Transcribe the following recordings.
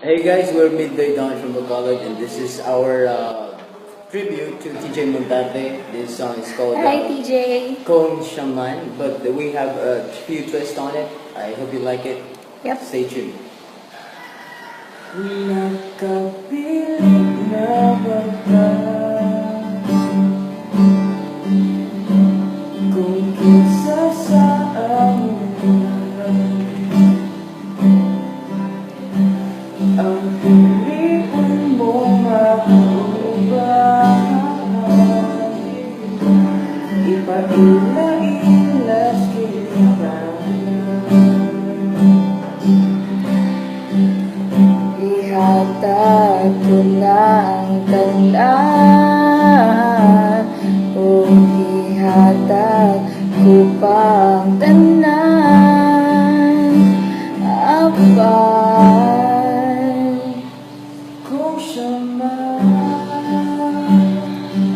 Hey guys, we're Midday Dawn from Bacolod, and this is our tribute to TJ Montate. This song is called Hi, TJ. Kong Shaman, but we have a few twists on it. I hope you like it. Yep. Stay tuned. Nakapiling na ba ka? Kung kinsa sa ang piliin mo maubah, ipaila-ilas kita. Ihatag ko ng tanan, o ihatag ko pang tanan. Abay, Kung siya man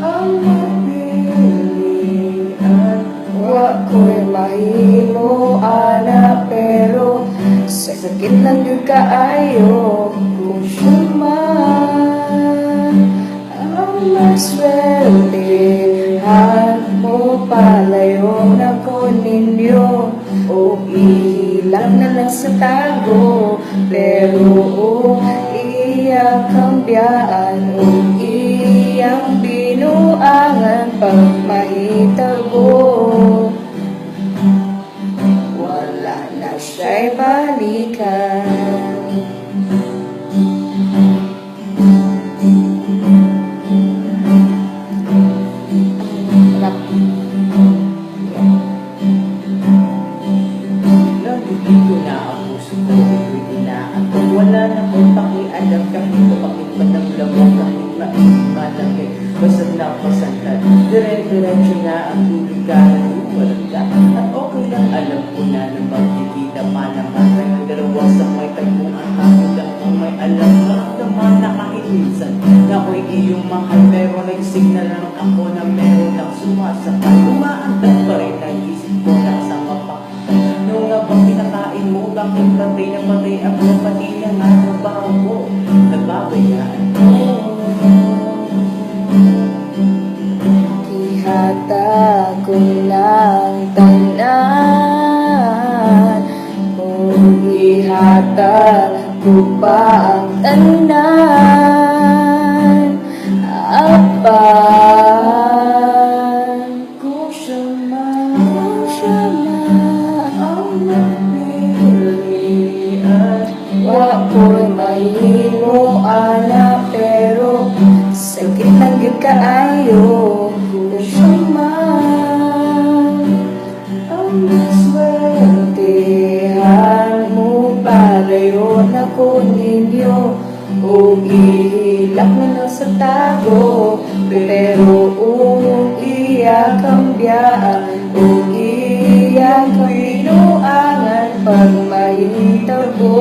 ang mapilian, wa ko'y mahimo ana, pero sa sakit lang yun kaayo. Kung siya man ang maswertehan mo, palayo na ko ninyo, o ilang na lang sa tago, pero iyang kambyaan, o iyang binuangan pag mahitabo. Wala na siya'y balikan. Hindi ko na ang puso ko, ito'y inaantok. Wala na kong pakialam kahit bakit panaglamang, kahit malaki. Basta't napasangkat, dire-diretso na ang tuligahan. Walang dapat at okay lang, alam ko na na magkikita pa naman. Kaya dalawa sa may tagpuan, kahit lang kung may alam. Naramdaman na kahit minsan na ako'y iyong mahal, pero nag-signal lang ako na meron lang sumasakal. Umaantat pa rin ang isip ko na sa mapak. Nung nga bang pinakain mo, bakit patay na patay ako, pati na nga trabaho ko, nagbabayaan ko. Ihatag ko ng tanan, o ihatag ko pa ang tanan. Abay, Kung siya man kung siya man ang napilian, wa ko'y mahimo ana, pero sakit lang gyud kaayo. Kung siya man ang maswertehan mo, palayo na ko ninyo, o ihilak na lang sa tago, pero iya kambyaan, o iya binuangan pag mahitabo.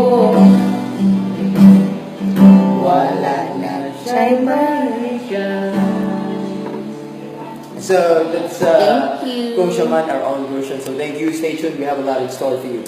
Wala na siya'y balikan. So that's Thank you. Kung Shaman, our own version. So thank you. Stay tuned. We have a lot in store for you.